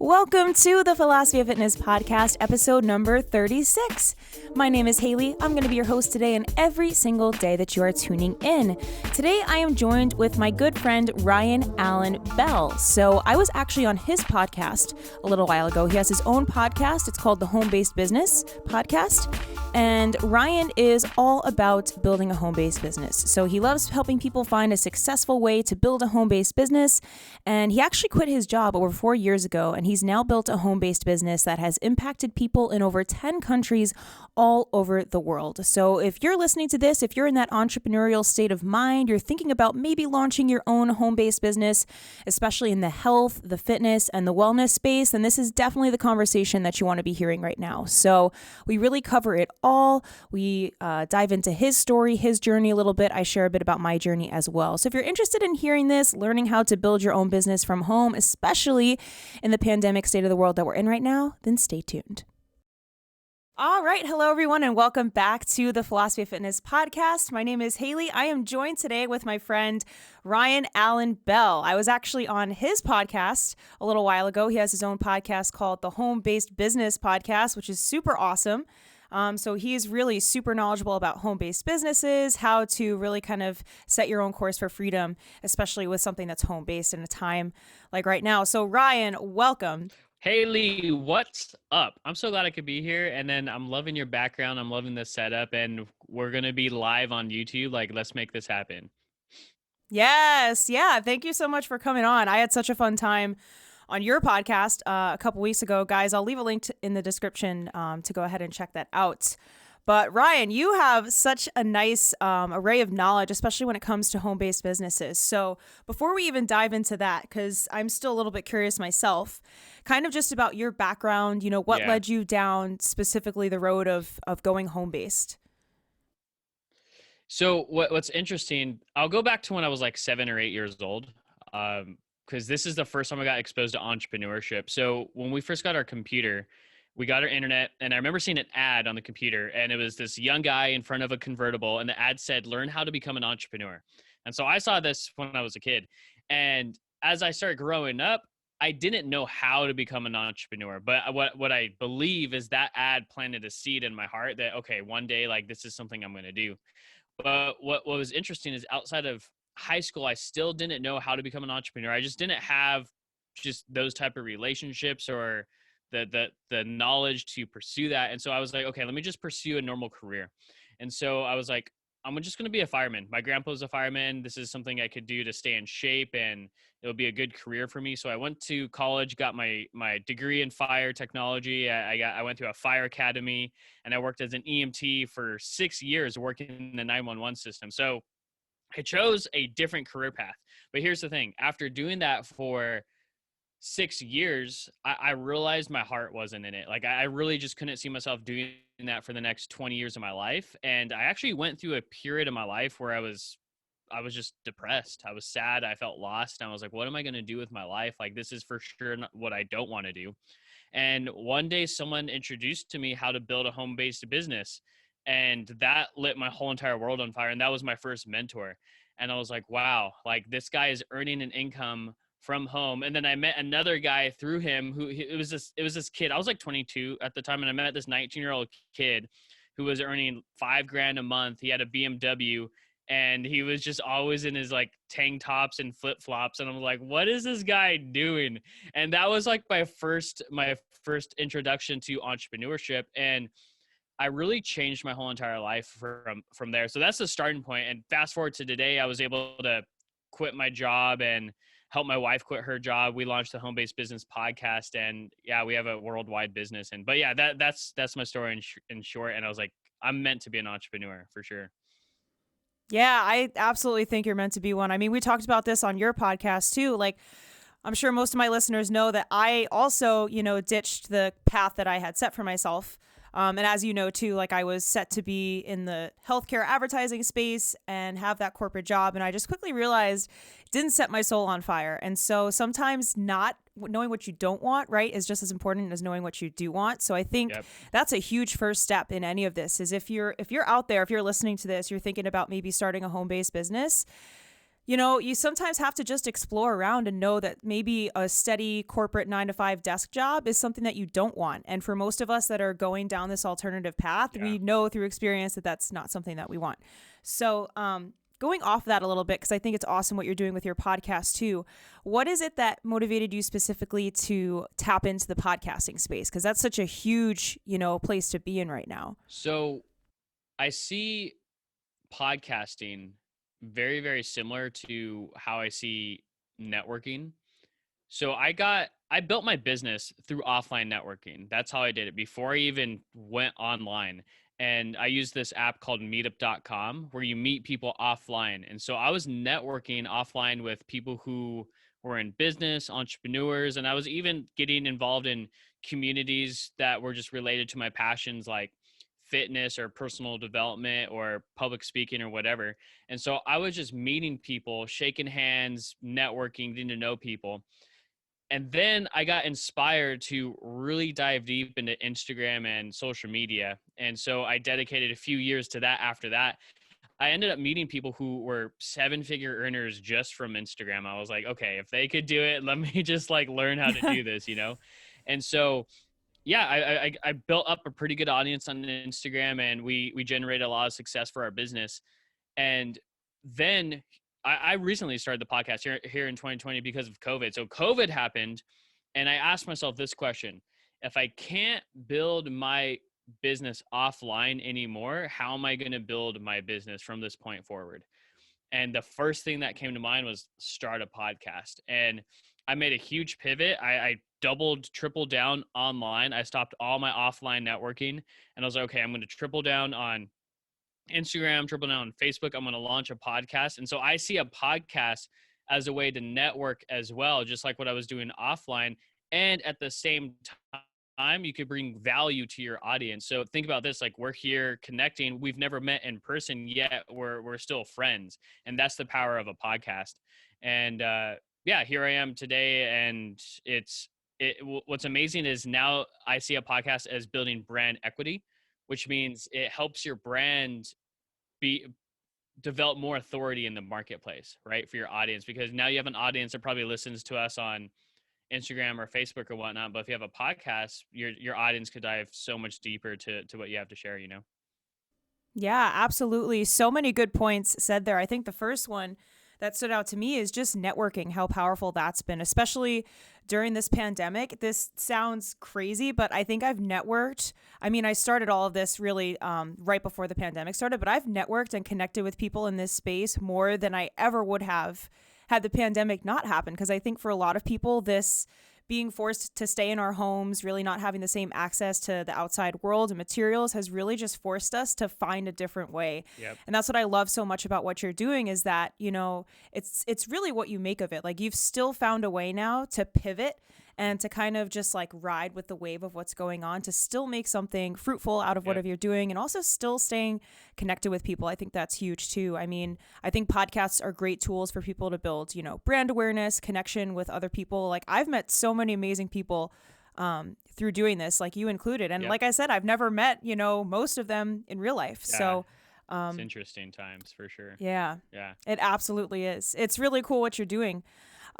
Welcome to the Philosophy of Fitness podcast, episode number 36. My name is Haley. I'm going to be your host today and every single day that you are tuning in. Today, I am joined with my good friend, Ryan Allen Bell. So I was actually on his podcast a little while ago. He has his own podcast. It's called the Home-Based Business Podcast. And Ryan is all about building a home-based business. So he loves helping people find a successful way to build a home-based business. And he actually quit his job over 4 years ago, and he's now built a home-based business that has impacted people in over 10 countries all over the world. So if you're listening to this, if you're in that entrepreneurial state of mind, you're thinking about maybe launching your own home-based business, especially in the health, the fitness, and the wellness space, then this is definitely the conversation that you want to be hearing right now. So we really cover it all. We dive into his story, his journey a little bit. I share a bit about my journey as well. So if you're interested in hearing this, learning how to build your own business from home, especially in the pandemic state of the world that we're in right now, then stay tuned. All right. Hello, everyone, and welcome back to the Philosophy of Fitness podcast. My name is Haley. I am joined today with my friend, Ryan Allen Bell. I was actually on his podcast a little while ago. He has his own podcast called the Home-Based Business Podcast, which is super awesome. So he's really super knowledgeable about home-based businesses, how to really kind of set your own course for freedom, especially with something that's home-based in a time like right now. So Ryan, welcome. Haley, what's up? I'm so glad I could be here. And then I'm loving your background. I'm loving the setup, and we're going to be live on YouTube. Let's make this happen. Yes. Yeah. Thank you so much for coming on. I had such a fun time on your podcast a couple weeks ago. Guys, I'll leave a link in the description to go ahead and check that out. But Ryan, you have such a nice array of knowledge, especially when it comes to home-based businesses. So before we even dive into that, because I'm still a little bit curious myself, kind of just about your background, what led you down specifically the road of going home-based? So what's interesting, I'll go back to when I was like 7 or 8 years old, because this is the first time I got exposed to entrepreneurship. So when we first got our computer, we got our internet, and I remember seeing an ad on the computer, and it was this young guy in front of a convertible, and the ad said, "Learn how to become an entrepreneur." And so I saw this when I was a kid. And as I started growing up, I didn't know how to become an entrepreneur. But what I believe is that ad planted a seed in my heart that, okay, one day, this is something I'm going to do. But what was interesting is outside of high school, I still didn't know how to become an entrepreneur. I just didn't have just those type of relationships or the knowledge to pursue that. And so I was like, okay, let me just pursue a normal career. And so I was like, I'm just going to be a fireman. My grandpa was a fireman. This is something I could do to stay in shape, and it'll be a good career for me. So I went to college, got my degree in fire technology. I went to a fire academy, and I worked as an EMT for 6 years working in the 911 system. So I chose a different career path. But here's the thing. After doing that for 6 years, I realized my heart wasn't in it. I really just couldn't see myself doing that for the next 20 years of my life. And I actually went through a period of my life where I was just depressed. I was sad. I felt lost. And I was like, what am I going to do with my life? This is for sure not what I don't want to do. And one day someone introduced to me how to build a home-based business. And that lit my whole entire world on fire. And that was my first mentor. And I was like, wow, this guy is earning an income from home. And then I met another guy through him it was this kid. I was like 22 at the time. And I met this 19-year-old kid who was earning $5,000 a month. He had a BMW, and he was just always in his tank tops and flip flops. And I'm like, what is this guy doing? And that was my first introduction to entrepreneurship. And I really changed my whole entire life from there. So that's the starting point. And fast forward to today, I was able to quit my job and help my wife quit her job. We launched the Home-Based Business Podcast, and we have a worldwide business. But that's my story in short. And I was like, I'm meant to be an entrepreneur for sure. Yeah, I absolutely think you're meant to be one. I mean, we talked about this on your podcast too. I'm sure most of my listeners know that I also, ditched the path that I had set for myself. And as you know, too, I was set to be in the healthcare advertising space and have that corporate job. And I just quickly realized it didn't set my soul on fire. And so sometimes not knowing what you don't want, right, is just as important as knowing what you do want. So I think that's a huge first step in any of this is if you're out there, if you're listening to this, you're thinking about maybe starting a home-based business, You know, you sometimes have to just explore around and know that maybe a steady corporate 9 to 5 desk job is something that you don't want. And for most of us that are going down this alternative path, Yeah. we know through experience that that's not something that we want. So, going off of that a little bit, because I think it's awesome what you're doing with your podcast too. What is it that motivated you specifically to tap into the podcasting space? Because that's such a huge, place to be in right now. So I see podcasting very, very similar to how I see networking. So I built my business through offline networking. That's how I did it before I even went online. And I used this app called meetup.com where you meet people offline. And so I was networking offline with people who were in business, entrepreneurs, and I was even getting involved in communities that were just related to my passions like fitness or personal development or public speaking or whatever. And so I was just meeting people, shaking hands, networking, getting to know people. And then I got inspired to really dive deep into Instagram and social media. And so I dedicated a few years to that. After that, I ended up meeting people who were 7-figure earners just from Instagram. I was like, okay, if they could do it, let me just like learn how to do this, you know? And so, yeah, I built up a pretty good audience on Instagram, and we generated a lot of success for our business. And then I recently started the podcast here in 2020 because of COVID. So COVID happened, and I asked myself this question: if I can't build my business offline anymore, how am I going to build my business from this point forward? And the first thing that came to mind was start a podcast. And I made a huge pivot. I doubled, tripled down online. I stopped all my offline networking, and I was like, okay, I'm going to triple down on Instagram, triple down on Facebook. I'm going to launch a podcast. And so I see a podcast as a way to network as well, just like what I was doing offline. And at the same time, you could bring value to your audience. So think about this, like we're here connecting. We've never met in person yet. We're still friends. And that's the power of a podcast. And yeah, here I am today. And what's amazing is now I see a podcast as building brand equity, which means it helps your brand be develop more authority in the marketplace, right? For your audience, because now you have an audience that probably listens to us on Instagram or Facebook or whatnot. But if you have a podcast, your audience could dive so much deeper to what you have to share, you know? Yeah, absolutely. So many good points said there. I think the first one that stood out to me is just networking, how powerful that's been, especially during this pandemic. This sounds crazy, but I think I've networked. I mean, I started all of this really right before the pandemic started, but I've networked and connected with people in this space more than I ever would have had the pandemic not happen. Because I think for a lot of people, this being forced to stay in our homes, really not having the same access to the outside world and materials has really just forced us to find a different way. Yep. And that's what I love so much about what you're doing is that, it's really what you make of it. Like you've still found a way now to pivot and to kind of just like ride with the wave of what's going on to still make something fruitful out of whatever you're doing and also still staying connected with people. I think that's huge too. I mean, I think podcasts are great tools for people to build, brand awareness, connection with other people. Like I've met so many amazing people through doing this, like you included. And like I said, I've never met, most of them in real life. Yeah. So it's interesting times for sure. Yeah, it absolutely is. It's really cool what you're doing.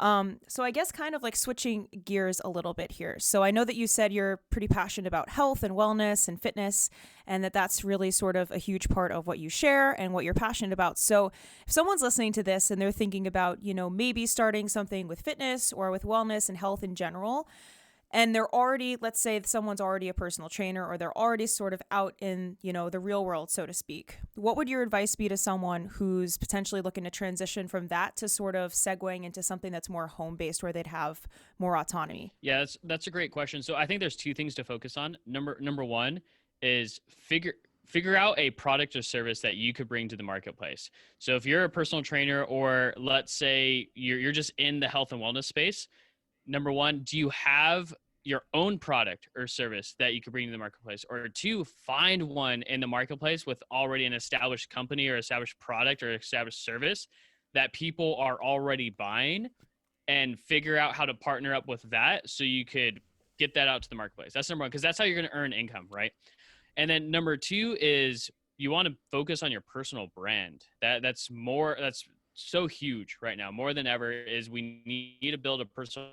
So I guess kind of like switching gears a little bit here. So I know that you said you're pretty passionate about health and wellness and fitness, and that's really sort of a huge part of what you share and what you're passionate about. So if someone's listening to this and they're thinking about, maybe starting something with fitness or with wellness and health in general, and they're already, let's say someone's already a personal trainer or they're already sort of out in, the real world, so to speak. What would your advice be to someone who's potentially looking to transition from that to sort of segueing into something that's more home-based where they'd have more autonomy? Yeah, that's a great question. So I think there's two things to focus on. Number one is figure out a product or service that you could bring to the marketplace. So if you're a personal trainer or let's say you're just in the health and wellness space, number one, do you have your own product or service that you could bring to the marketplace? Or two, find one in the marketplace with already an established company or established product or established service that people are already buying and figure out how to partner up with that so you could get that out to the marketplace. That's number one, because that's how you're going to earn income, right? And then number two is you want to focus on your personal brand. That's so huge right now, more than ever, is we need to build a personal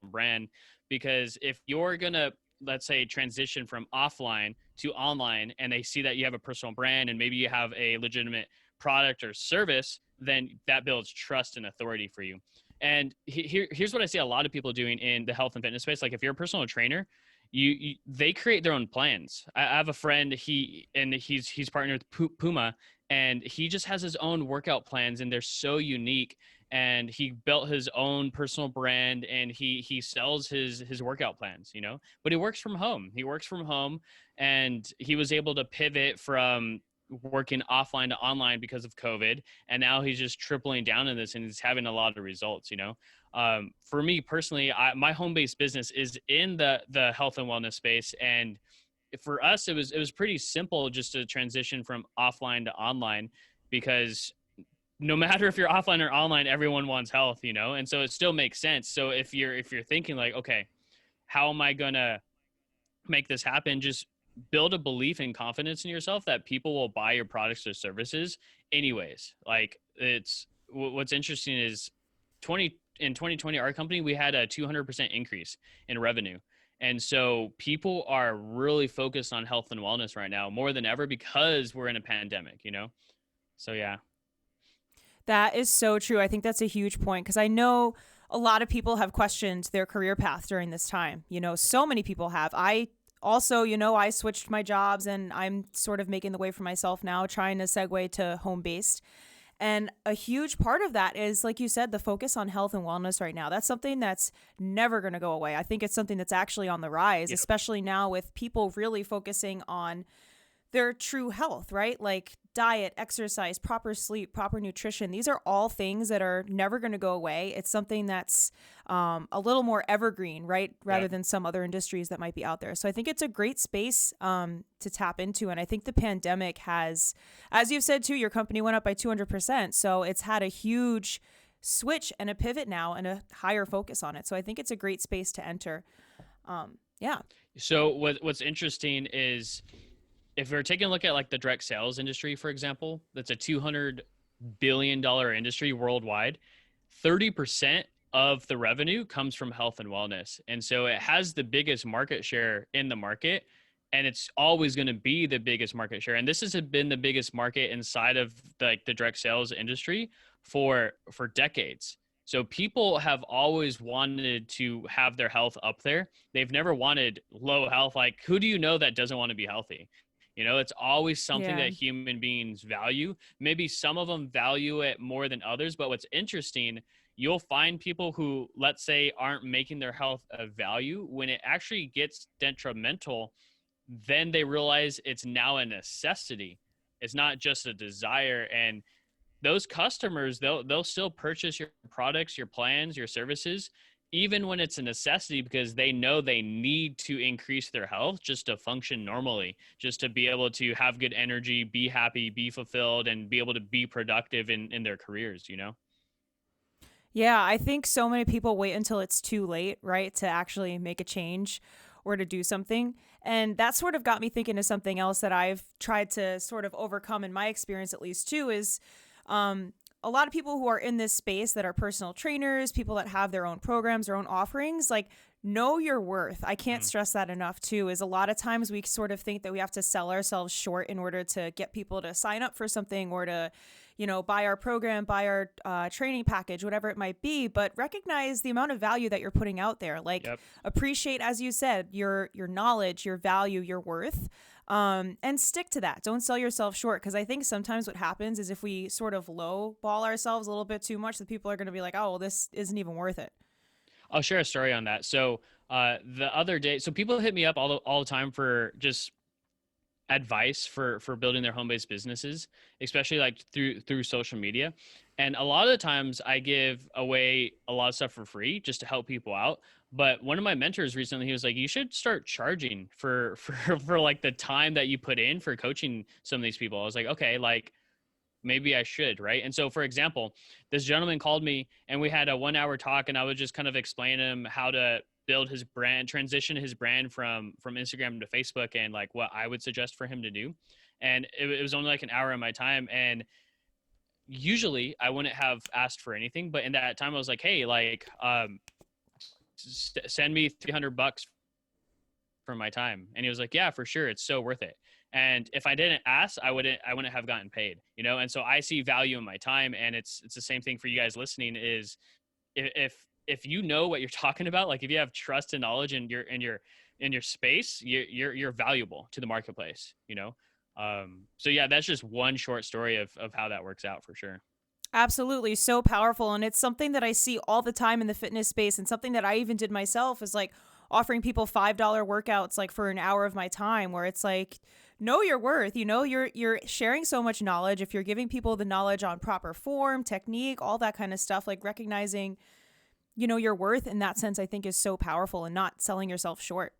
brand. Because if you're gonna, let's say, transition from offline to online, and they see that you have a personal brand and maybe you have a legitimate product or service, then that builds trust and authority for you. And here's what I see a lot of people doing in the health and fitness space. Like if you're a personal trainer, they create their own plans. I have a friend, he's partnered with Puma, and he just has his own workout plans, and they're so unique. And he built his own personal brand, and he sells his workout plans, you know, but he works from home. And he was able to pivot from working offline to online because of COVID. And now he's just tripling down in this, and he's having a lot of results, you know. For me personally, my home-based business is in the health and wellness space. And for us, it was pretty simple just to transition from offline to online, because no matter if you're offline or online, everyone wants health, you know? And so it still makes sense. So if you're thinking like, okay, how am I going to make this happen? Just build a belief and confidence in yourself that people will buy your products or services anyways. Like what's interesting is in 2020, our company, we had a 200% increase in revenue. And so people are really focused on health and wellness right now more than ever, because we're in a pandemic, you know? So yeah. That is so true. I think that's a huge point, because I know a lot of people have questioned their career path during this time. You know, so many people have. I also, you know, I switched my jobs, and I'm sort of making the way for myself now, trying to segue to home-based. And a huge part of that is, like you said, the focus on health and wellness right now. That's something that's never going to go away. I think it's something that's actually on the rise, Yep. especially now with people really focusing on their true health, right? Like diet, exercise, proper sleep, proper nutrition. These are all things that are never going to go away. It's something that's a little more evergreen, right? Rather than some other industries that might be out there. So I think it's a great space to tap into. And I think the pandemic has, as you've said too, your company went up by 200%. So it's had a huge switch and a pivot now and a higher focus on it. So I think it's a great space to enter. Yeah. So what's interesting is, if we're taking a look at like the direct sales industry, for example, that's a $200 billion industry worldwide. 30% of the revenue comes from health and wellness. And so it has the biggest market share in the market, and it's always going to be the biggest market share. And this has been the biggest market inside of the direct sales industry for decades. So people have always wanted to have their health up there. They've never wanted low health. Like, who do you know that doesn't want to be healthy? You know, it's always something that human beings value. Maybe some of them value it more than others, but what's interesting, you'll find people who, let's say, aren't making their health a value. When it actually gets detrimental, then they realize it's now a necessity. It's not just a desire. And those customers, they'll still purchase your products, your plans, your services, even when it's a necessity, because they know they need to increase their health just to function normally, just to be able to have good energy, be happy, be fulfilled, and be able to be productive in their careers, you know? Yeah, I think so many people wait until it's too late, right, to actually make a change or to do something. And that sort of got me thinking of something else that I've tried to sort of overcome in my experience, at least too, is a lot of people who are in this space that are personal trainers, people that have their own programs, their own offerings, like, know your worth. I can't stress that enough too, is a lot of times we sort of think that we have to sell ourselves short in order to get people to sign up for something or to, you know, buy our program, buy our training package, whatever it might be, but recognize the amount of value that you're putting out there. Like, appreciate, as you said, your knowledge, your value, your worth. And stick to that. Don't sell yourself short. Because I think sometimes what happens is if we sort of low ball ourselves a little bit too much, the people are going to be like, oh, well, this isn't even worth it. I'll share a story on that. So the other day, so people hit me up all the time for just advice for building their home-based businesses, especially like through social media. And a lot of the times I give away a lot of stuff for free just to help people out. But one of my mentors recently, he was like, you should start charging for like the time that you put in for coaching some of these people. I was like, okay, like maybe I should, right? And so, for example, this gentleman called me and we had a 1 hour talk, and I would just kind of explain to him how to build his brand, transition his brand from Instagram to Facebook, and like what I would suggest for him to do. And it was only like an hour of my time. And usually I wouldn't have asked for anything, but in that time I was like, hey, like, send me $300 for my time. And he was like, yeah, for sure. It's so worth it. And if I didn't ask, I wouldn't have gotten paid, you know? And so I see value in my time. And it's the same thing for you guys listening is if you know what you're talking about, like if you have trust and knowledge in your space, you're valuable to the marketplace, you know? So yeah, that's just one short story of how that works out for sure. Absolutely. So powerful. And it's something that I see all the time in the fitness space, and something that I even did myself is like offering people $5 workouts like for an hour of my time, where it's like, know your worth. You're sharing so much knowledge. If you're giving people the knowledge on proper form, technique, all that kind of stuff, like recognizing, your worth in that sense, I think is so powerful, and not selling yourself short.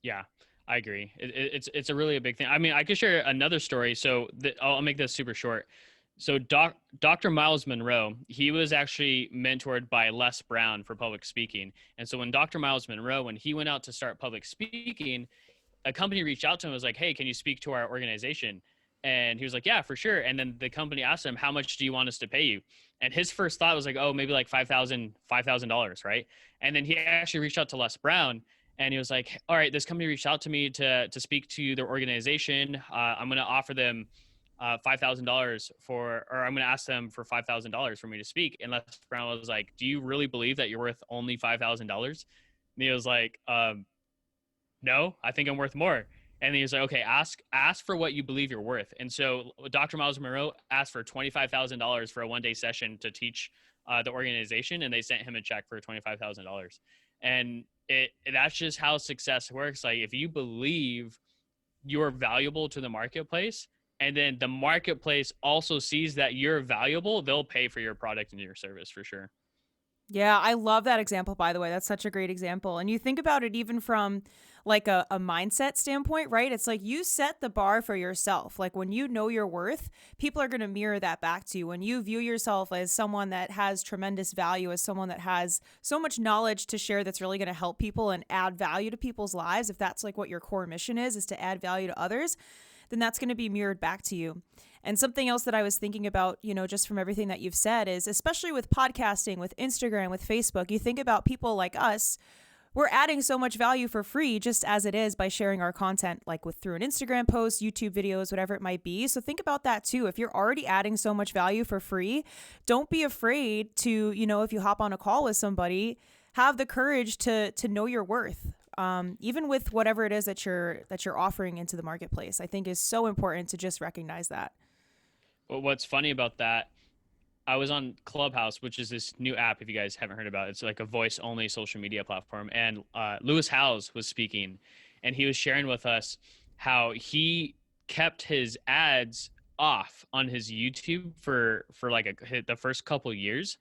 Yeah, I agree. It's a really a big thing. I mean, I could share another story. So I'll make this super short. So Dr. Miles Monroe, he was actually mentored by Les Brown for public speaking. And so when Dr. Miles Monroe, when he went out to start public speaking, a company reached out to him and was like, hey, can you speak to our organization? And he was like, yeah, for sure. And then the company asked him, how much do you want us to pay you? And his first thought was like, oh, maybe like $5,000, right? And then he actually reached out to Les Brown, and he was like, all right, this company reached out to me to speak to their organization. I'm going to offer them $5,000 or I'm going to ask them for $5,000 for me to speak. And Les Brown was like, do you really believe that you're worth only $5,000? And he was like, no, I think I'm worth more. And he was like, okay, ask for what you believe you're worth. And so Dr. Miles Monroe asked for $25,000 for a 1-day session to teach the organization, and they sent him a check for $25,000. And that's just how success works. Like if you believe you're valuable to the marketplace, and then the marketplace also sees that you're valuable, they'll pay for your product and your service for sure. Yeah, I love that example, by the way. That's such a great example. And you think about it even from like a mindset standpoint, right? It's like you set the bar for yourself. Like when you know your worth, people are going to mirror that back to you. When you view yourself as someone that has tremendous value, as someone that has so much knowledge to share that's really going to help people and add value to people's lives, if that's like what your core mission is to add value to others, then that's going to be mirrored back to you. And something else that I was thinking about, just from everything that you've said is, especially with podcasting, with Instagram, with Facebook, you think about people like us, we're adding so much value for free just as it is by sharing our content, like through an Instagram post, YouTube videos, whatever it might be. So think about that too. If you're already adding so much value for free, don't be afraid to, if you hop on a call with somebody, have the courage to know your worth. Even with whatever it is that you're offering into the marketplace, I think is so important to just recognize that. Well, what's funny about that, I was on Clubhouse, which is this new app, if you guys haven't heard about it. It's like a voice-only social media platform. And Lewis Howes was speaking, and he was sharing with us how he kept his ads off on his YouTube for like the first couple years,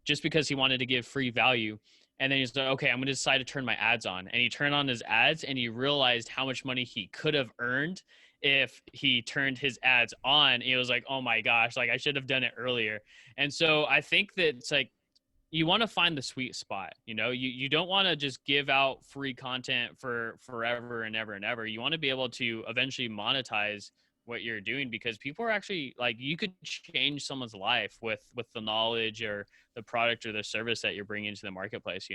just because he wanted to give free value. And then he's like, okay, I'm going to decide to turn my ads on. And he turned on his ads, and he realized how much money he could have earned if he turned his ads on. He was like, oh my gosh, like I should have done it earlier. And so I think that it's like, you want to find the sweet spot. You don't want to just give out free content for forever and ever and ever. You want to be able to eventually monetize what you're doing, because people are actually like, you could change someone's life with the knowledge or the product or the service that you're bringing to the marketplace.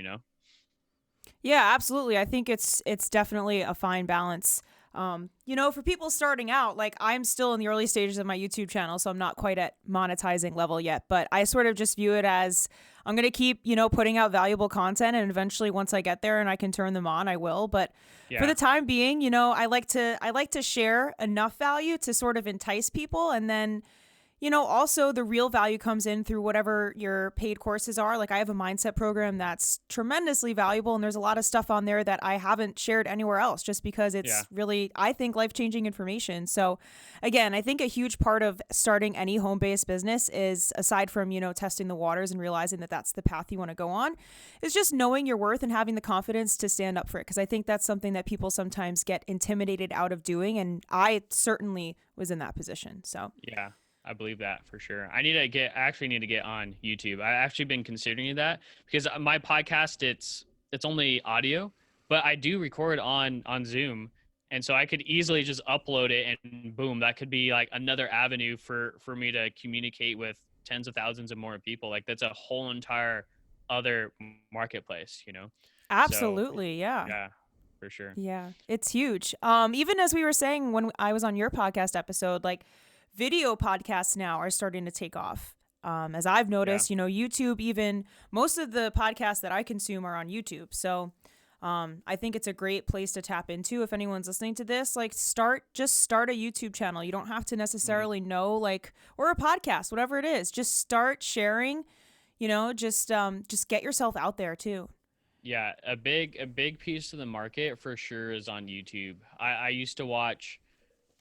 Yeah, absolutely. I think it's definitely a fine balance. For people starting out, like I'm still in the early stages of my YouTube channel, so I'm not quite at monetizing level yet, but I sort of just view it as I'm going to keep, putting out valuable content, and eventually once I get there and I can turn them on, I will. But for the time being, I like to share enough value to sort of entice people, and then also the real value comes in through whatever your paid courses are. Like I have a mindset program that's tremendously valuable, and there's a lot of stuff on there that I haven't shared anywhere else just because it's really, I think, life-changing information. So again, I think a huge part of starting any home-based business is, aside from, testing the waters and realizing that that's the path you want to go on, is just knowing your worth and having the confidence to stand up for it. Because I think that's something that people sometimes get intimidated out of doing. And I certainly was in that position. So yeah. I believe that for sure. I actually need to get on YouTube. I actually been considering that, because my podcast, it's only audio, but I do record on Zoom, And so I could easily just upload it and boom, that could be like another avenue for me to communicate with tens of thousands of more people. Like that's a whole entire other marketplace, you know? So Absolutely. Yeah. yeah, for sure. Yeah, it's huge. Even as we were saying when I was on your podcast episode, like video podcasts now are starting to take off. As I've Yeah. noticed, YouTube, even most of the podcasts that I consume are on YouTube. So I think it's a great place to tap into if anyone's listening to this. Like, just start a YouTube channel. You don't have to Mhm. necessarily know, like, or a podcast, whatever it is. Just start sharing. Just get yourself out there too. Yeah, a big piece of the market for sure is on YouTube. I used to watch,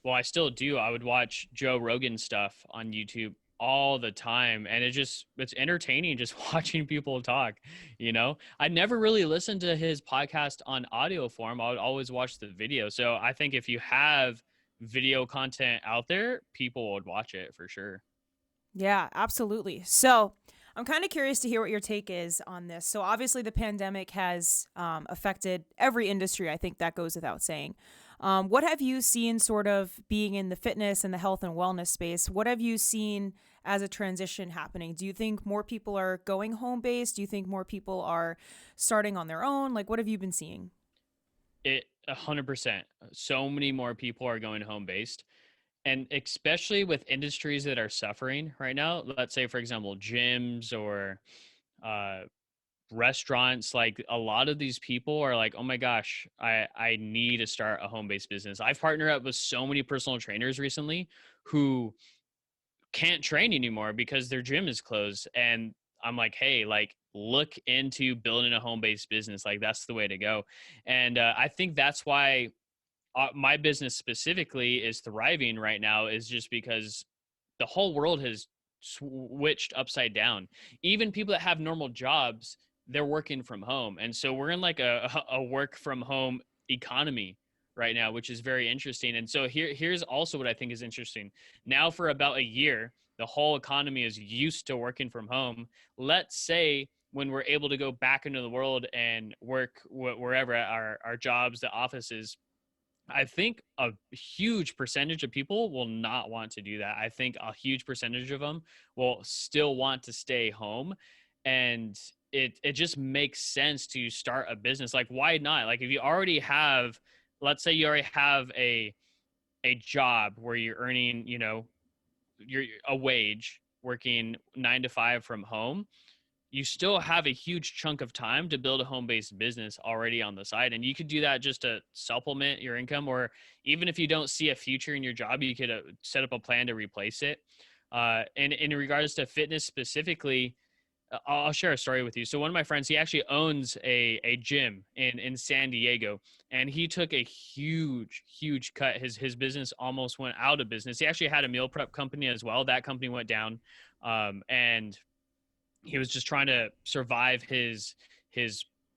well, I still do. I would watch Joe Rogan stuff on YouTube all the time, and it's entertaining just watching people talk, you know? I never really listened to his podcast on audio form. I would always watch the video. So I think if you have video content out there, people would watch it for sure. Yeah, absolutely. So I'm kind of curious to hear what your take is on this. So obviously, the pandemic has affected every industry. I think that goes without saying. What have you seen, sort of being in the fitness and the health and wellness space? What have you seen as a transition happening? Do you think more people are going home based? Do you think more people are starting on their own? Like, what have you been seeing? It 100%. So many more people are going home based. And especially with industries that are suffering right now, let's say, for example, gyms or uh, restaurants, like a lot of these people are like, oh my gosh, I need to start a home-based business. I've partnered up with so many personal trainers recently who can't train anymore because their gym is closed. And I'm like, hey, like look into building a home-based business. Like that's the way to go. And I think that's why my business specifically is thriving right now, is just because the whole world has switched upside down. Even people that have normal jobs, they're working from home. And so we're in like a work from home economy right now, which is very interesting. And so here's also what I think is interesting. Now for about a year, the whole economy is used to working from home. Let's say when we're able to go back into the world and work wherever at our jobs, the offices, I think a huge percentage of people will not want to do that. I think a huge percentage of them will still want to stay home. And it just makes sense to start a business. Like, why not? Like if you already have, let's say you already have a job where you're earning, you're a wage working 9 to 5 from home, you still have a huge chunk of time to build a home-based business already on the side. And you could do that just to supplement your income, or even if you don't see a future in your job, you could set up a plan to replace it. And in regards to fitness specifically, I'll share a story with you. So one of my friends, he actually owns a gym in San Diego, and he took a huge cut. His business almost went out of business. He actually had a meal prep company as well. That company went down, and he was just trying to survive his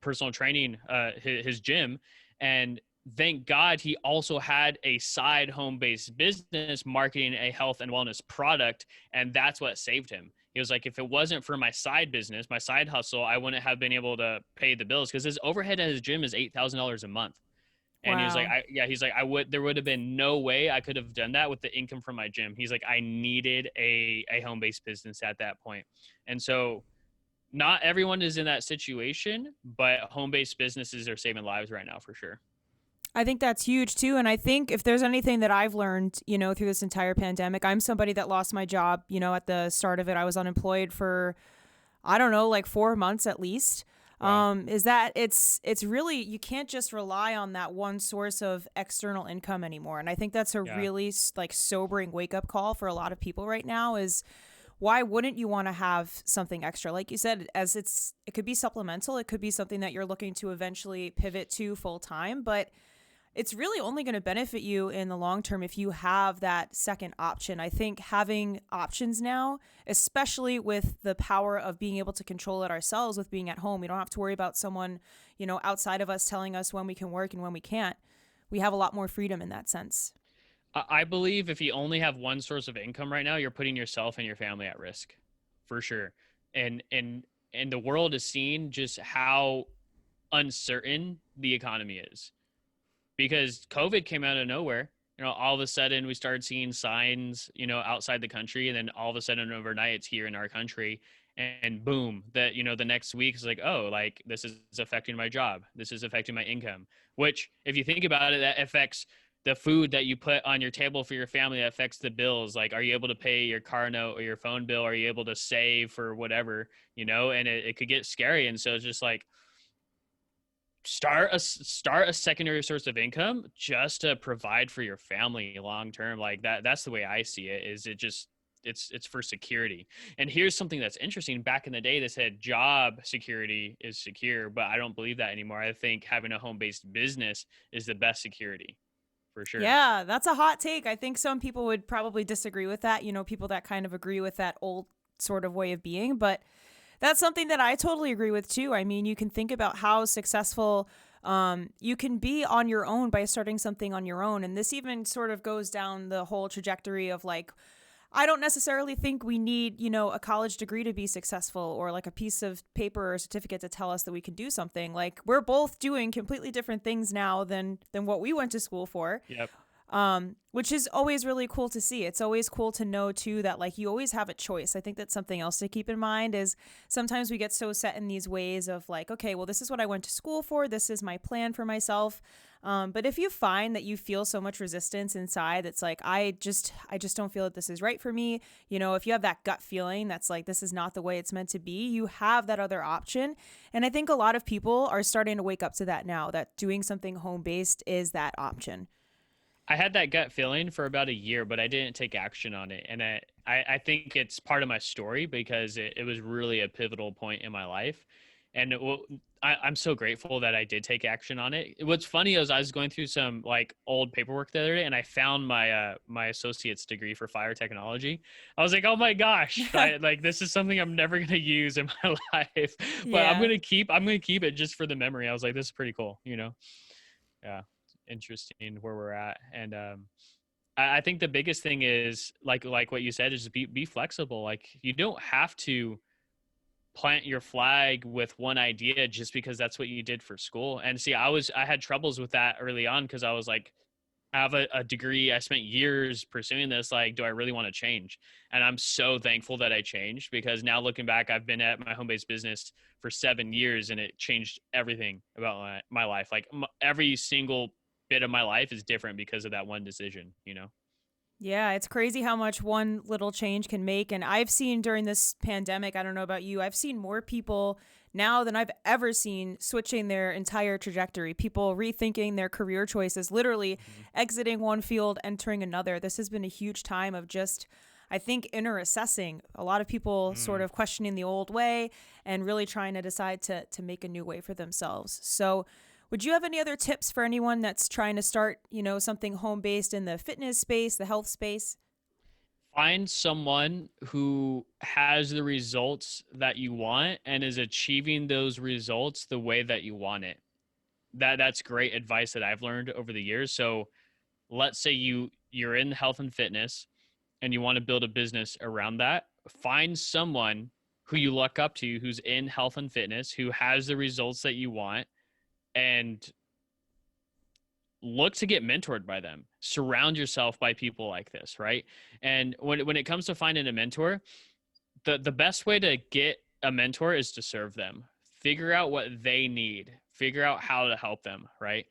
personal training, his gym. And thank God he also had a side home-based business marketing a health and wellness product, and that's what saved him. He was like, if it wasn't for my side business, my side hustle, I wouldn't have been able to pay the bills, because his overhead at his gym is $8,000 a month. And he was like, Wow. he's like, there would have been no way I could have done that with the income from my gym. He's like, I needed a home-based business at that point. And so not everyone is in that situation, but home-based businesses are saving lives right now for sure. I think that's huge too. And I think if there's anything that I've learned, through this entire pandemic, I'm somebody that lost my job, at the start of it. I was unemployed for, I don't know, like 4 months at least. Wow. Is that it's really, you can't just rely on that one source of external income anymore. And I think that's a Yeah. really like sobering wake up call for a lot of people right now. Is why wouldn't you want to have something extra? Like you said, as it could be supplemental, it could be something that you're looking to eventually pivot to full time, but it's really only going to benefit you in the long term if you have that second option. I think having options now, especially with the power of being able to control it ourselves with being at home, we don't have to worry about someone, outside of us telling us when we can work and when we can't. We have a lot more freedom in that sense. I believe if you only have one source of income right now, you're putting yourself and your family at risk for sure. And the world is seeing just how uncertain the economy is, because COVID came out of nowhere. All of a sudden we started seeing signs, outside the country, and then all of a sudden overnight it's here in our country, and boom, that, the next week is like, oh, like this is affecting my job. This is affecting my income, which if you think about it, that affects the food that you put on your table for your family. That affects the bills. Like, are you able to pay your car note or your phone bill? Are you able to save for whatever, and it could get scary. And so it's just like, start a secondary source of income just to provide for your family long term. Like that's the way I see it. Is it just it's for security. And here's something that's interesting. Back in the day, they said job security is secure, but I don't believe that anymore. I think having a home-based business is the best security, for sure. Yeah, that's a hot take. I think some people would probably disagree with that, people that kind of agree with that old sort of way of being, but that's something that I totally agree with too. I mean, you can think about how successful you can be on your own by starting something on your own. And this even sort of goes down the whole trajectory of like, I don't necessarily think we need, a college degree to be successful, or like a piece of paper or certificate to tell us that we can do something. Like, we're both doing completely different things now than what we went to school for. Yep. Which is always really cool to see. It's always cool to know too that like you always have a choice. I think that's something else to keep in mind. Is sometimes we get so set in these ways of like, okay, well, this is what I went to school for. This is my plan for myself. But if you find that you feel so much resistance inside, that's like, I just don't feel that this is right for me. If you have that gut feeling that's like, this is not the way it's meant to be, you have that other option. And I think a lot of people are starting to wake up to that now, that doing something home-based is that option. I had that gut feeling for about a year, but I didn't take action on it. And I think it's part of my story because it was really a pivotal point in my life. And I'm so grateful that I did take action on it. What's funny is I was going through some like old paperwork the other day, and I found my associate's degree for fire technology. I was like, oh my gosh, like this is something I'm never going to use in my life, but Yeah. I'm going to keep it just for the memory. I was like, this is pretty cool, Yeah. Interesting where we're at. And I think the biggest thing is like what you said is be flexible. Like, you don't have to plant your flag with one idea just because that's what you did for school. And see, I had troubles with that early on because I was like, I have a degree, I spent years pursuing this, like, do I really want to change? And I'm so thankful that I changed, because now looking back, I've been at my home-based business for 7 years and it changed everything about my life. Like every single bit of my life is different because of that one decision, Yeah, it's crazy how much one little change can make. And I've seen during this pandemic, I don't know about you, I've seen more people now than I've ever seen switching their entire trajectory. People rethinking their career choices, literally exiting one field, entering another. This has been a huge time of just, I think, inner assessing. A lot of people sort of questioning the old way and really trying to decide to make a new way for themselves. So would you have any other tips for anyone that's trying to start, something home-based in the fitness space, the health space? Find someone who has the results that you want and is achieving those results the way that you want it. That's great advice that I've learned over the years. So let's say you're in health and fitness and you want to build a business around that. Find someone who you look up to, who's in health and fitness, who has the results that you want, and look to get mentored by them. Surround yourself by people like this, right? And when it comes to finding a mentor, the best way to get a mentor is to serve them. Figure out what they need. Figure out how to help them, right?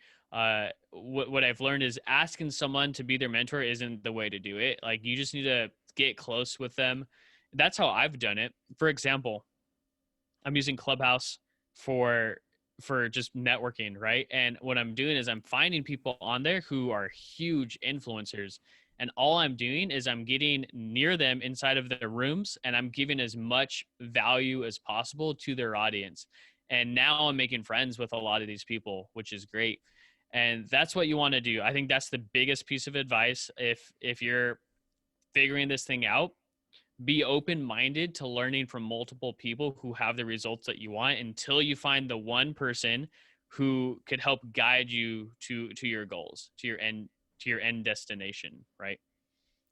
What I've learned is asking someone to be their mentor isn't the way to do it. Like, you just need to get close with them. That's how I've done it. For example, I'm using Clubhouse for just networking, right? And what I'm doing is I'm finding people on there who are huge influencers, and all I'm doing is I'm getting near them inside of their rooms, and I'm giving as much value as possible to their audience. And now I'm making friends with a lot of these people, which is great. And that's what you want to do. I think that's the biggest piece of advice. If you're figuring this thing out, be open-minded to learning from multiple people who have the results that you want until you find the one person who could help guide you to your goals, to your end destination, right?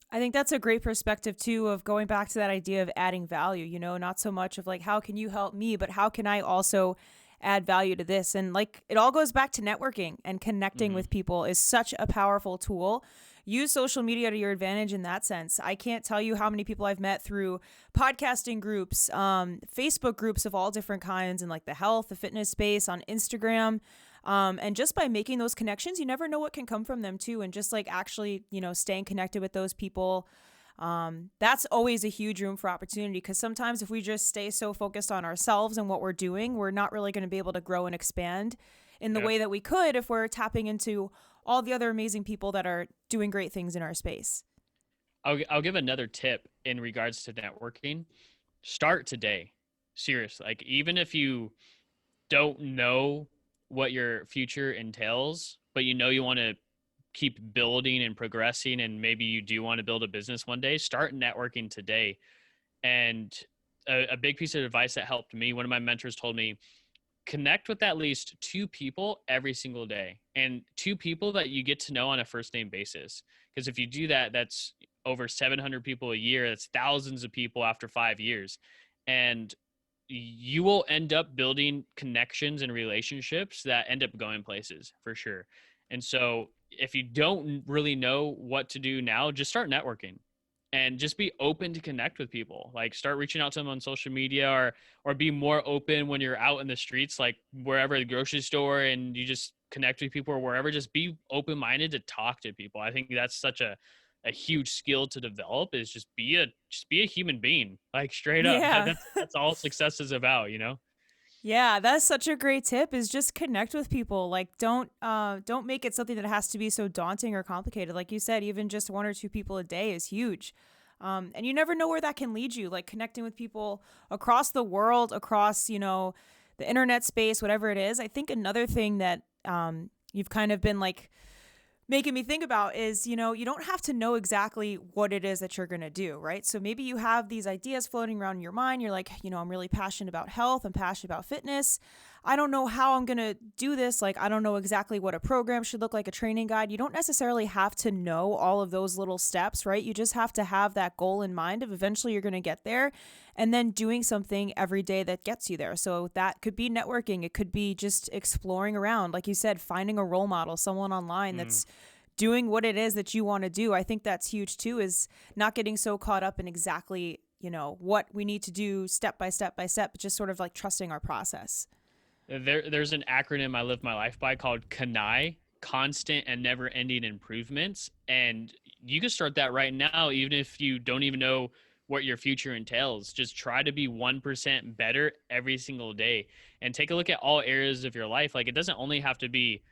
I think that's a great perspective too, of going back to that idea of adding value, not so much of like, how can you help me, but how can I also add value to this. And like, it all goes back to networking, and connecting Mm-hmm. with people is such a powerful tool. Use social media to your advantage in that sense. I can't tell you how many people I've met through podcasting groups, Facebook groups of all different kinds, and like the health, the fitness space, on Instagram. And just by making those connections, you never know what can come from them too. And just like actually, staying connected with those people, that's always a huge room for opportunity, because sometimes if we just stay so focused on ourselves and what we're doing, we're not really going to be able to grow and expand in the way that we could if we're tapping into all the other amazing people that are doing great things in our space. I'll give another tip in regards to networking. Start today. Serious. Like, even if you don't know what your future entails, but you want to keep building and progressing, and maybe you do want to build a business one day, start networking today. And a big piece of advice that helped me, one of my mentors told me, connect with at least 2 people every single day, and 2 people that you get to know on a first name basis. Because if you do that, that's over 700 people a year. That's thousands of people after 5 years. And you will end up building connections and relationships that end up going places for sure. And so if you don't really know what to do now, just start networking and just be open to connect with people. Like, start reaching out to them on social media, or be more open when you're out in the streets, like wherever, the grocery store, and you just connect with people, or wherever. Just be open-minded to talk to people. I think that's such a huge skill to develop, is just be a human being, like, straight up. Yeah. That's all success is about, Yeah, that's such a great tip, is just connect with people. Like, don't make it something that has to be so daunting or complicated. Like you said, even just 1 or 2 people a day is huge. And you never know where that can lead you, like connecting with people across the world, across, the internet space, whatever it is. I think another thing that you've kind of been like making me think about is, you don't have to know exactly what it is that you're going to do, right? So maybe you have these ideas floating around in your mind. You're like, I'm really passionate about health. I'm passionate about fitness. I don't know how I'm going to do this. Like, I don't know exactly what a program should look like, a training guide. You don't necessarily have to know all of those little steps, right? You just have to have that goal in mind of eventually you're going to get there, and then doing something every day that gets you there. So that could be networking. It could be just exploring around. Like you said, finding a role model, someone online that's doing what it is that you want to do. I think that's huge too, is not getting so caught up in exactly, what we need to do step by step by step, but just sort of like trusting our process. There's an acronym I live my life by called CANI, constant and never ending improvements. And you can start that right now, even if you don't even know what your future entails. Just try to be 1% better every single day, and take a look at all areas of your life. Like, it doesn't only have to be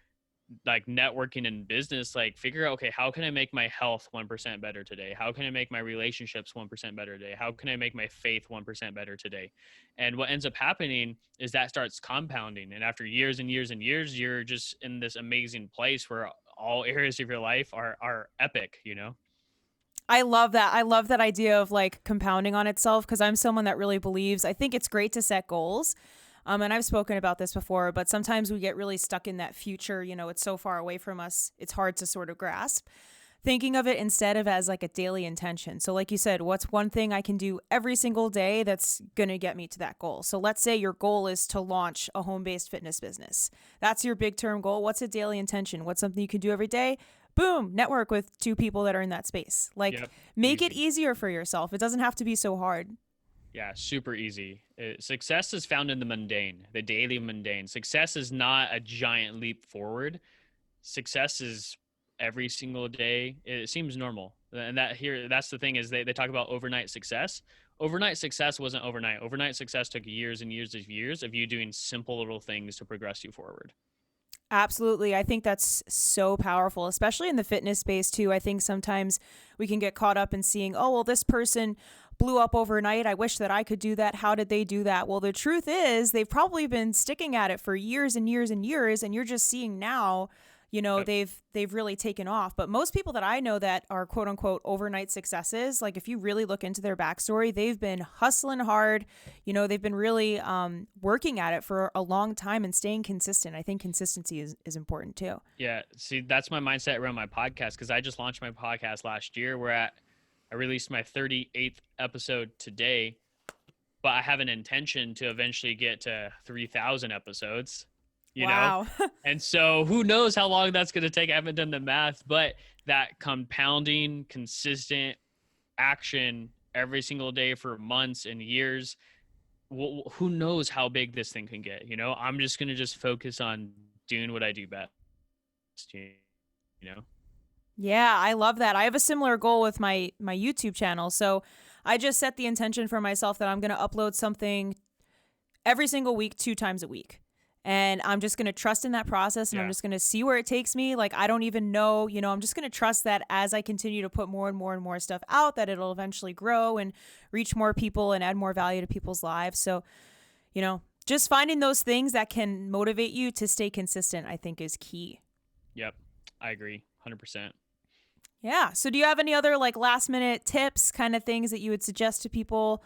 like networking and business. Like, figure out, okay, how can I make my health 1% better today? How can I make my relationships 1% better today? How can I make my faith 1% better today? And what ends up happening is that starts compounding. And after years and years and years, you're just in this amazing place where all areas of your life are epic, I love that. I love that idea of like compounding on itself, because I'm someone that really believes, I think it's great to set goals. And I've spoken about this before, but sometimes we get really stuck in that future. It's so far away from us, it's hard to sort of grasp. Thinking of it instead of as like a daily intention. So like you said, what's one thing I can do every single day that's going to get me to that goal? So let's say your goal is to launch a home-based fitness business. That's your big term goal. What's a daily intention? What's something you can do every day? Boom, network with 2 people that are in that space. Like, make it easier for yourself. It doesn't have to be so hard. Yeah, super easy. Success is found in the mundane, the daily mundane. Success is not a giant leap forward. Success is every single day. It seems normal. And that's the thing, is they talk about overnight success. Overnight success wasn't overnight. Overnight success took years and years of you doing simple little things to progress you forward. Absolutely. I think that's so powerful, especially in the fitness space too. I think sometimes we can get caught up in seeing, oh, well, this person blew up overnight. I wish that I could do that. How did they do that? Well, the truth is they've probably been sticking at it for years and years and years, and you're just seeing now, they've really taken off. But most people that I know that are quote unquote overnight successes, like if you really look into their backstory, they've been hustling hard. They've been really working at it for a long time and staying consistent. I think consistency is important too. Yeah. See, that's my mindset around my podcast, because I just launched my podcast last year. I released my 38th episode today. but I have an intention to eventually get to 3,000 episodes, you know? Wow. And so who knows how long that's going to take? I haven't done the math, but that compounding, consistent action every single day for months and years, who knows how big this thing can get, you know? I'm just going to just focus on doing what I do best, you know? Yeah, I love that. I have a similar goal with my YouTube channel. So I just set the intention for myself that I'm going to upload something every single week, 2 times a week. And I'm just going to trust in that process, and I'm just going to see where it takes me. Like, I don't even know, I'm just going to trust that as I continue to put more and more and more stuff out, that it'll eventually grow and reach more people and add more value to people's lives. So, just finding those things that can motivate you to stay consistent, I think, is key. Yep. I agree 100%. Yeah. So do you have any other like last minute tips, kind of things that you would suggest to people?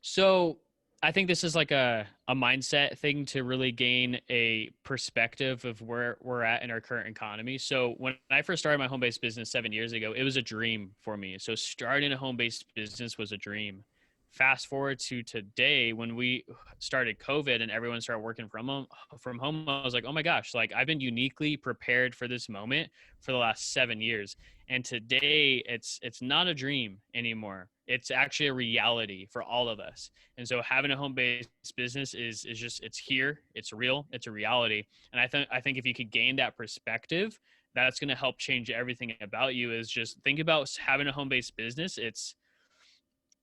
So I think this is like a mindset thing to really gain a perspective of where we're at in our current economy. So when I first started my home-based business 7 years ago, it was a dream for me. So starting a home-based business was a dream. Fast forward to today, when we started COVID and everyone started working from home, I was like, oh my gosh, like I've been uniquely prepared for this moment for the last 7 years. And today it's not a dream anymore. It's actually a reality for all of us. And so having a home-based business is just, it's here, it's real, it's a reality. And I think if you could gain that perspective, that's going to help change everything about you. Is just think about having a home-based business.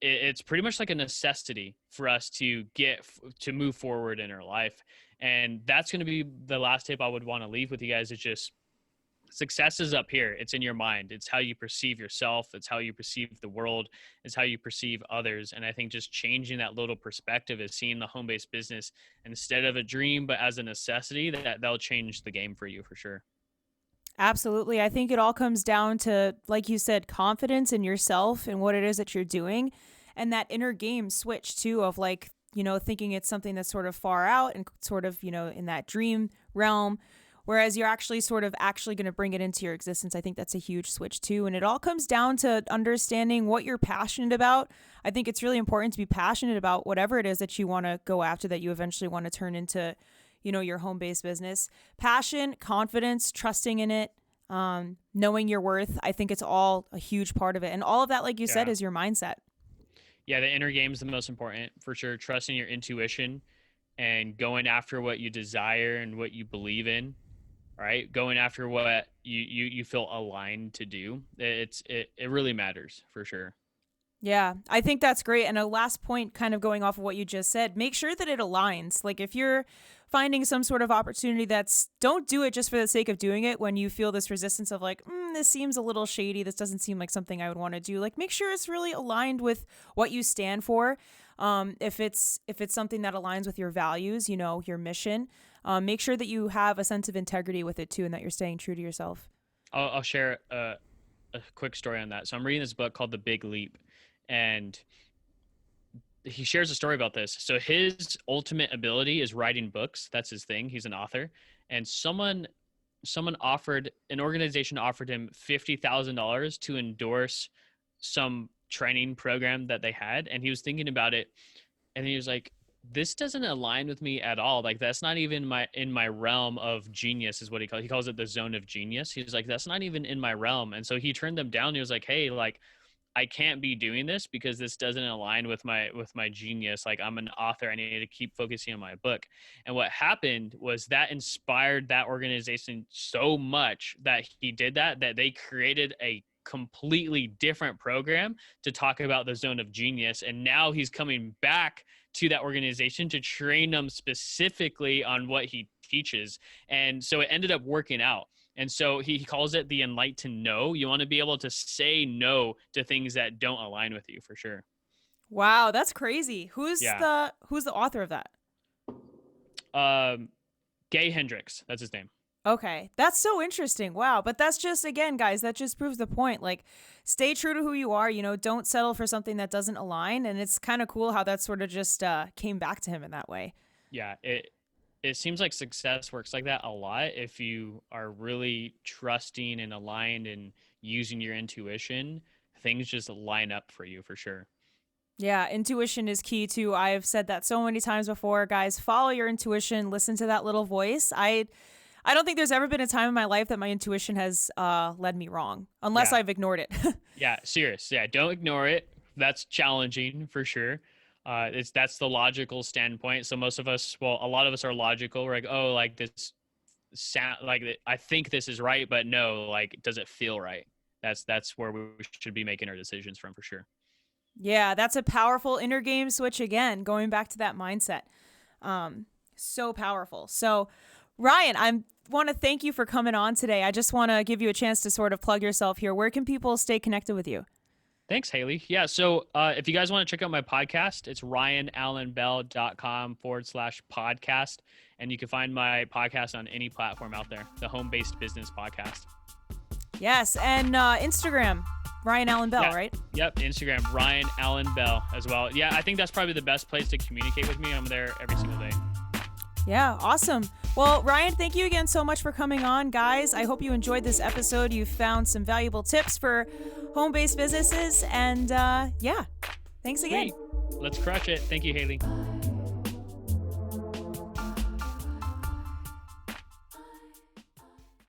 It's pretty much like a necessity for us to move forward in our life. And that's going to be the last tip I would want to leave with you guys. Is just success is up here. It's in your mind. It's how you perceive yourself. It's how you perceive the world. It's how you perceive others. And I think just changing that little perspective is seeing the home-based business instead of a dream, but as a necessity, that'll change the game for you for sure. Absolutely. I think it all comes down to, like you said, confidence in yourself and what it is that you're doing. And that inner game switch too of like, thinking it's something that's sort of far out and sort of, in that dream realm, whereas you're actually sort of actually going to bring it into your existence. I think that's a huge switch too. And it all comes down to understanding what you're passionate about. I think it's really important to be passionate about whatever it is that you want to go after, that you eventually want to turn into, your home-based business. Passion, confidence, trusting in it, knowing your worth. I think it's all a huge part of it. And all of that, like you said, is your mindset. Yeah, the inner game is the most important for sure. Trusting your intuition and going after what you desire and what you believe in, right? Going after what you feel aligned to do. It really matters for sure. Yeah, I think that's great. And a last point, kind of going off of what you just said, make sure that it aligns. Like if you're finding some sort of opportunity, don't do it just for the sake of doing it when you feel this resistance of like, this seems a little shady. This doesn't seem like something I would want to do. Like make sure it's really aligned with what you stand for. If it's something that aligns with your values, your mission, make sure that you have a sense of integrity with it too, and that you're staying true to yourself. I'll share a quick story on that. So I'm reading this book called The Big Leap, and he shares a story about this. So his ultimate ability is writing books. That's his thing. He's an author. And an organization offered him $50,000 to endorse some training program that they had. And he was thinking about it, and he was like, this doesn't align with me at all. Like that's not even in my realm of genius is what he calls it, the zone of genius. He's like, that's not even in my realm. And so he turned them down. He was like, hey, like, I can't be doing this because this doesn't align with my genius. Like I'm an author. I need to keep focusing on my book. And what happened was that inspired that organization so much that he did that they created a completely different program to talk about the zone of genius. And now he's coming back to that organization to train them specifically on what he teaches. And so it ended up working out. And so he calls it the enlightened no. You want to be able to say no to things that don't align with you for sure. Wow, that's crazy. Who's the author of that? Gay Hendricks, that's his name. Okay, that's so interesting. Wow, but that's just, again, guys, that just proves the point. Like, stay true to who you are. Don't settle for something that doesn't align. And it's kind of cool how that sort of just came back to him in that way. Yeah, it seems like success works like that a lot. If you are really trusting and aligned and using your intuition, things just line up for you for sure. Yeah, intuition is key too. I've said that so many times before, guys. Follow your intuition. Listen to that little voice. I don't think there's ever been a time in my life that my intuition has led me wrong, unless Yeah. I've ignored it. Yeah, serious. Yeah, don't ignore it. That's challenging for sure. That's the logical standpoint. So most of us, well, a lot of us are logical. We're like, oh, like this sound, like I think this is right, but no, like, does it feel right? That's where we should be making our decisions from for sure. Yeah, that's a powerful inner game switch again, going back to that mindset. So powerful. So, Ryan, I want to thank you for coming on today. I just want to give you a chance to sort of plug yourself here. Where can people stay connected with you? Thanks, Haley. Yeah. So if you guys want to check out my podcast, it's ryanallenbell.com/podcast. And you can find my podcast on any platform out there, the Home-Based Business Podcast. Yes. And Instagram, Ryan Allen Bell, Yeah. right? Yep. Instagram, Ryan Allen Bell as well. Yeah. I think that's probably the best place to communicate with me. I'm there every single day. Yeah, awesome. Well, Ryan, thank you again so much for coming on, guys. I hope you enjoyed this episode. You found some valuable tips for home-based businesses. And yeah, thanks again. Sweet. Let's crush it. Thank you, Haley.